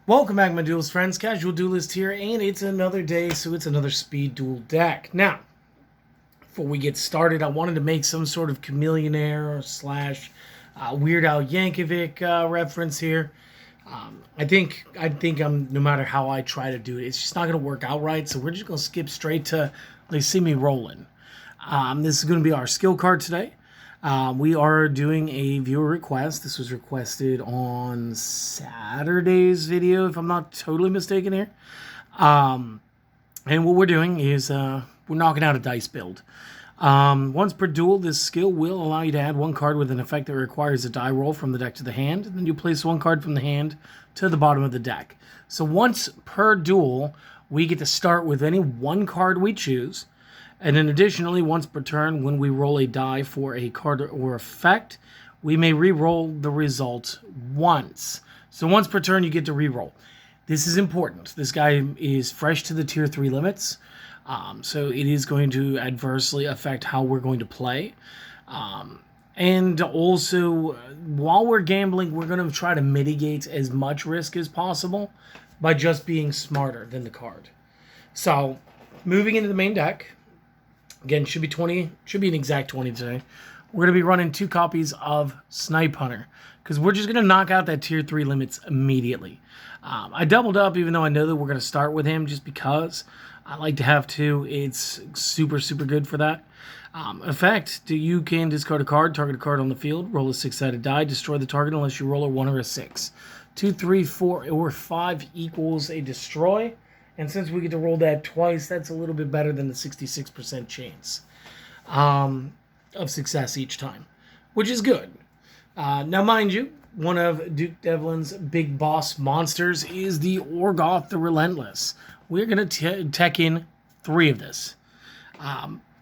Welcome back, my Duelist friends. Casual Duelist here, and it's another day, so it's another speed duel deck. Now, before we get started, I wanted to make some sort of Chamillionaire slash Weird Al Yankovic reference here. I think I'm, no matter how I try to do it, it's just not going to work out right, so we're just going to skip straight to They See Me Rollin'. This is going to be our skill card today. We are doing a viewer request. This was requested on Saturday's video, if I'm not totally mistaken here. And what we're doing is we're knocking out a dice build. Once per duel, this skill will allow you to add one card with an effect that requires a die roll from the deck to the hand. And then you place one card from the hand to the bottom of the deck. So once per duel, we get to start with any one card we choose. And then additionally, once per turn, when we roll a die for a card or effect, we may re-roll the result once. So once per turn, you get to re-roll. This is important. This guy is fresh to the tier 3 limits, so it is going to adversely affect how we're going to play. And also, while we're gambling, we're going to try to mitigate as much risk as possible by just being smarter than the card. So, moving into the main deck. Again, should be an exact 20 today. We're going to be running 2 copies of Snipe Hunter because we're just going to knock out that tier 3 limits immediately. I doubled up even though I know that we're going to start with him just because I like to have 2. It's super, super good for that. Effect, you can discard a card, target a card on the field, roll a 6-sided die, destroy the target unless you roll a 1 or a 6. 2, 3, 4, or 5 equals a destroy. And since we get to roll that twice, that's a little bit better than the 66% chance of success each time, which is good. Now, mind you, one of Duke Devlin's big boss monsters is the Orgoth the Relentless. We're going to tech in 3 of this,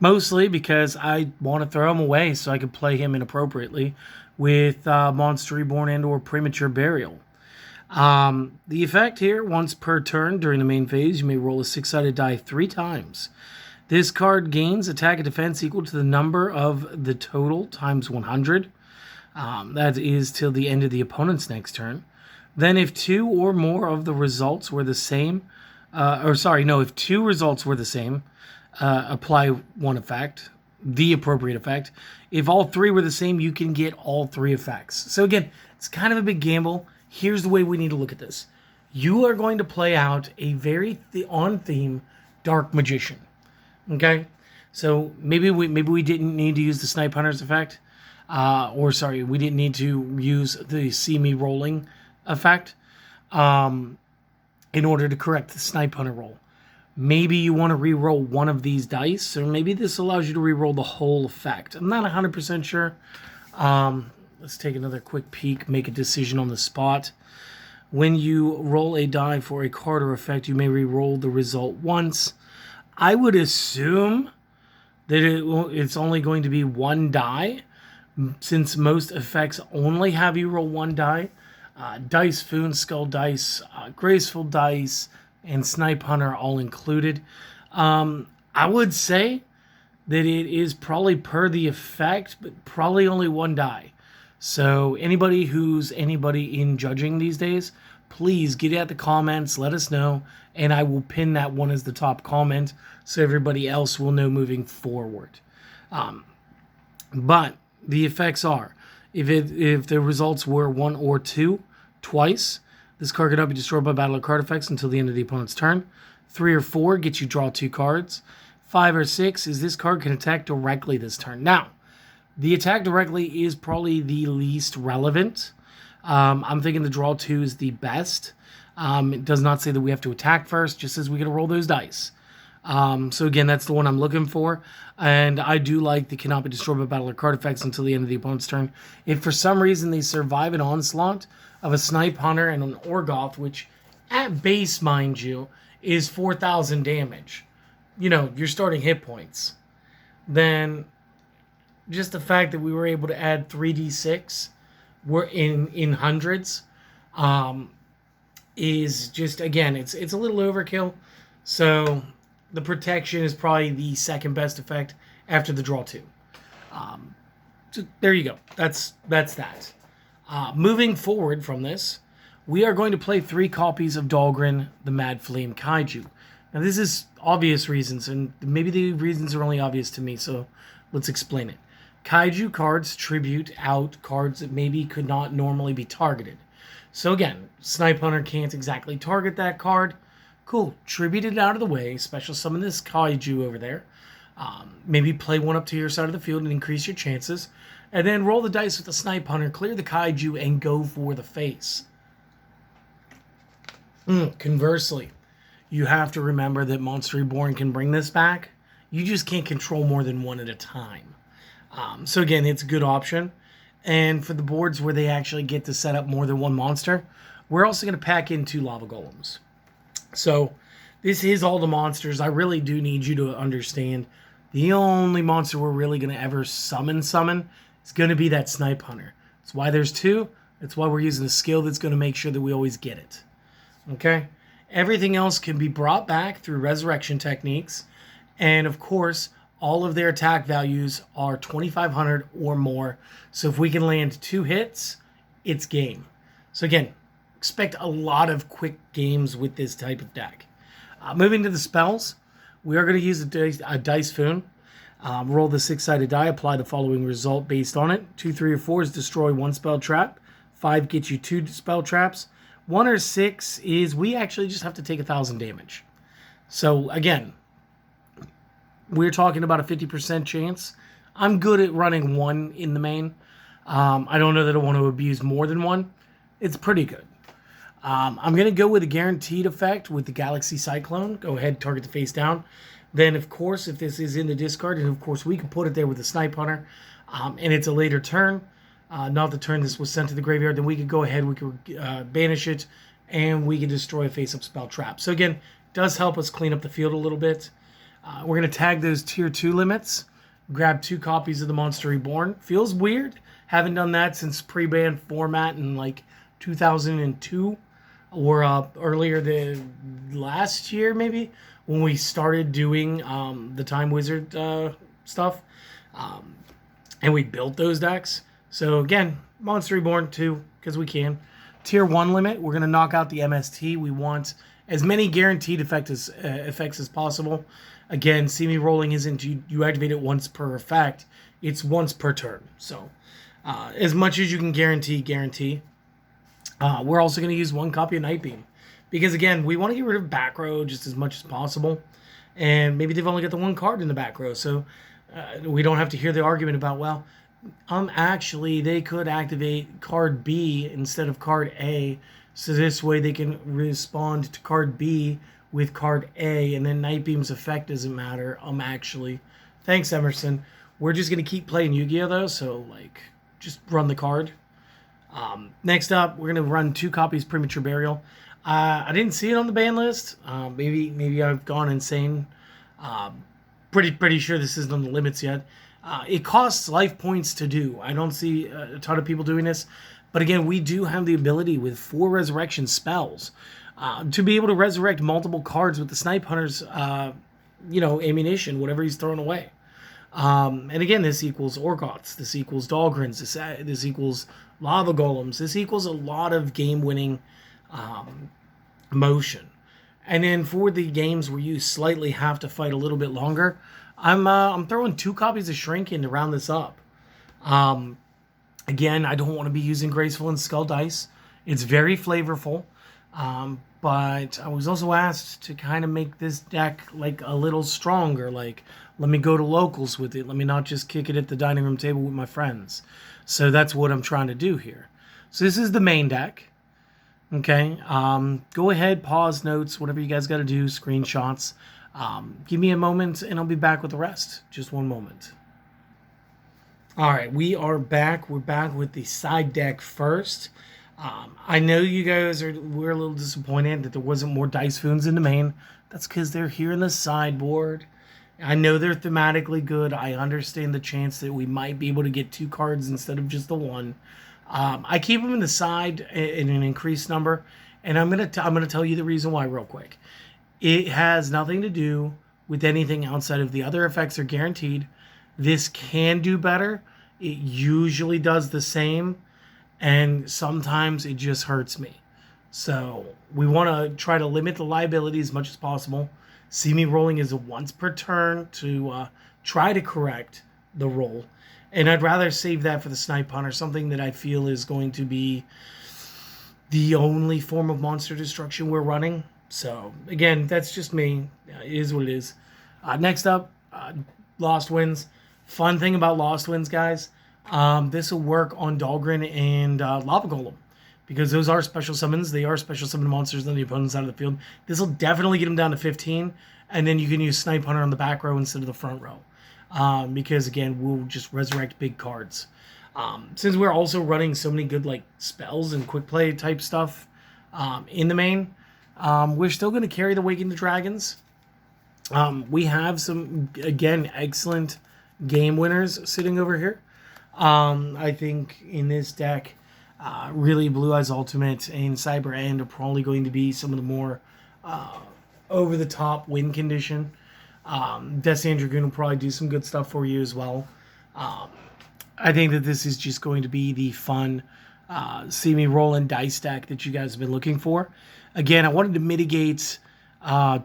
mostly because I want to throw him away so I can play him inappropriately with Monster Reborn and or Premature Burial. The effect here, once per turn during the main phase, you may roll a 6-sided die 3 times. This card gains attack and defense equal to the number of the total times 100. That is till the end of the opponent's next turn. Then if 2 or more of the results were the same, if 2 results were the same, apply one effect, the appropriate effect. If all 3 were the same, you can get all 3 effects. So again, it's kind of a big gamble. Here's the way we need to look at this. You are going to play out a very on-theme Dark Magician. Okay? So maybe we didn't need to use the Snipe Hunter's effect. We didn't need to use the See Me Rolling effect in order to correct the Snipe Hunter roll. Maybe you want to re-roll one of these dice, or maybe this allows you to re-roll the whole effect. I'm not 100% sure. Let's take another quick peek, make a decision on the spot. When you roll a die for a card or effect, you may re-roll the result once. I would assume that it's only going to be 1 die, since most effects only have you roll 1 die. Dice Foon, Skull Dice, Graceful Dice, and Snipe Hunter all included. I would say that it is probably per the effect, but probably only 1 die. So anybody who's in judging these days, please get at the comments, let us know, and I will pin that one as the top comment so everybody else will know moving forward. But the effects are, if the results were 1 or 2, twice, this card cannot be destroyed by battle or card effects until the end of the opponent's turn. 3 or 4 gets you draw 2 cards. 5 or 6 is this card can attack directly this turn. Now, the attack directly is probably the least relevant. I'm thinking the draw 2 is the best. It does not say that we have to attack first, just says we got to roll those dice. So again, that's the one I'm looking for. And I do like the cannot be destroyed by battle or card effects until the end of the opponent's turn. If for some reason they survive an onslaught of a Snipe Hunter and an Orgoth, which at base, mind you, is 4,000 damage, your starting hit points, then just the fact that we were able to add 3d6 we're in hundreds is just, again, it's a little overkill. So the protection is probably the second best effect after the draw 2. So there you go. That's that. Moving forward from this, we are going to play 3 copies of Dahlgren, the Mad Flame Kaiju. Now, this is obvious reasons, and maybe the reasons are only obvious to me, so let's explain it. Kaiju cards tribute out cards that maybe could not normally be targeted. So again, Snipe Hunter can't exactly target that card. Cool, tribute it out of the way, special summon this Kaiju over there. Maybe play one up to your side of the field and increase your chances. And then roll the dice with the Snipe Hunter, clear the Kaiju, and go for the face. Conversely, you have to remember that Monster Reborn can bring this back. You just can't control more than one at a time. So again, it's a good option. And for the boards where they actually get to set up more than one monster, we're also going to pack in 2 Lava Golems. So this is all the monsters. I really do need you to understand the only monster we're really going to ever summon is going to be that Snipe Hunter. That's why there's 2. That's why we're using a skill that's going to make sure that we always get it. Okay? Everything else can be brought back through resurrection techniques. And of course, all of their attack values are 2,500 or more. So if we can land 2 hits, it's game. So again, expect a lot of quick games with this type of deck. Moving to the spells, we are going to use a dice Foon. Roll the 6-sided die, apply the following result based on it. 2, 3, or 4 is destroy 1 spell trap. 5 gets you 2 spell traps. 1 or 6 is we actually just have to take 1,000 damage. So again, we're talking about a 50% chance. I'm good at running 1 in the main. I don't know that I want to abuse more than 1. It's pretty good. I'm going to go with a guaranteed effect with the Galaxy Cyclone. Go ahead, target the face down. Then, of course, if this is in the discard, and of course we can put it there with the Snipe Hunter, and it's a later turn, not the turn this was sent to the graveyard, then we could go ahead, we could banish it, and we can destroy a face-up spell trap. So again, does help us clean up the field a little bit. We're going to tag those tier 2 limits, grab 2 copies of the Monster Reborn. Feels weird. Haven't done that since pre-ban format in like 2002 or earlier the last year maybe when we started doing the Time Wizard stuff. And we built those decks. So again, Monster Reborn 2 because we can. Tier 1 limit, we're going to knock out the MST. We want as many guaranteed effects as possible. Again, see me rolling isn't you activate it once per effect. It's once per turn. So as much as you can guarantee. We're also going to use 1 copy of Night Beam. Because again, we want to get rid of back row just as much as possible. And maybe they've only got the 1 card in the back row. So we don't have to hear the argument about, well, actually they could activate card B instead of card A. So this way they can respond to card B with card A, and then Night Beam's effect doesn't matter. Actually, thanks, Emerson. We're just going to keep playing Yu-Gi-Oh! Though, so, like, just run the card. Next up, we're going to run 2 copies Premature Burial. I didn't see it on the ban list. Maybe I've gone insane. Pretty sure this isn't on the limits yet. It costs life points to do. I don't see a ton of people doing this. But again, we do have the ability with 4 resurrection spells to be able to resurrect multiple cards with the Snipe Hunter's, ammunition, whatever he's throwing away. And again, this equals Orgots. This equals Dahlgrens. This equals Lava Golems. This equals a lot of game-winning motion. And then for the games where you slightly have to fight a little bit longer, I'm throwing 2 copies of Shrink in to round this up. Again, I don't want to be using Graceful and Skull Dice. It's very flavorful. But I was also asked to kind of make this deck like a little stronger. Like, let me go to locals with it. Let me not just kick it at the dining room table with my friends. So that's what I'm trying to do here. So this is the main deck. Okay. Go ahead, pause, notes, whatever you guys got to do, screenshots. Give me a moment and I'll be back with the rest. Just one moment. All right, we are back. We're back with the side deck first. I know you guys we're a little disappointed that there wasn't more Dice Foons in the main. That's because they're here in the sideboard. I know they're thematically good. I understand the chance that we might be able to get 2 cards instead of just the 1. I keep them in the side in an increased number, and I'm gonna tell you the reason why real quick. It has nothing to do with anything outside of the other effects are guaranteed. This can do better. It usually does the same, and sometimes it just hurts me. So we want to try to limit the liability as much as possible. See me rolling is a once per turn to try to correct the roll. And I'd rather save that for the snipe hunter, something that I feel is going to be the only form of monster destruction we're running. So again, that's just me. It is what it is. Next up, Lost Winds. Fun thing about Lost Winds, guys, this will work on Dahlgren and Lava Golem, because those are special summons. They are special summon monsters on the opponent's side of the field. This will definitely get them down to 15, and then you can use Snipe Hunter on the back row instead of the front row, because again, we'll just resurrect big cards. Since we're also running so many good like spells and quick play type stuff in the main, we're still going to carry the Waking the Dragons. We have some, again, excellent game winners sitting over here. I think in this deck, really Blue Eyes Ultimate and Cyber End are probably going to be some of the more over-the-top win condition. Destiny Dragoon will probably do some good stuff for you as well. I think that this is just going to be the fun see me rolling dice deck that you guys have been looking for. Again, I wanted to mitigate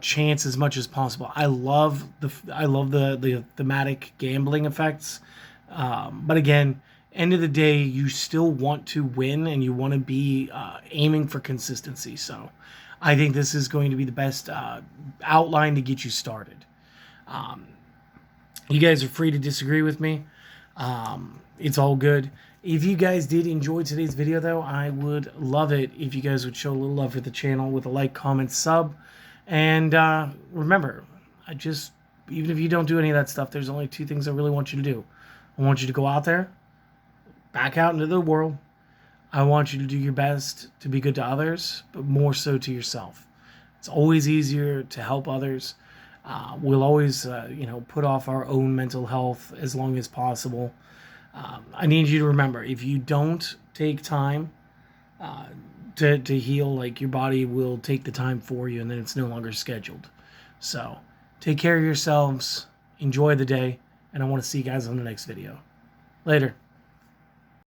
chance as much as possible. I love the thematic gambling effects, but again, end of the day, you still want to win and you want to be aiming for consistency. So I think this is going to be the best outline to get you started. You guys are free to disagree with me. It's all good. If you guys did enjoy today's video, though, I would love it if you guys would show a little love for the channel with a like, comment, sub. And remember, even if you don't do any of that stuff, there's only two things I really want you to do. I want you to go out there, back out into the world. I want you to do your best to be good to others, but more so to yourself. It's always easier to help others. We'll always, put off our own mental health as long as possible. I need you to remember, if you don't take time to heal, like, your body will take the time for you, and then it's no longer scheduled. So take care of yourselves, enjoy the day, and I want to see you guys on the next video. Later.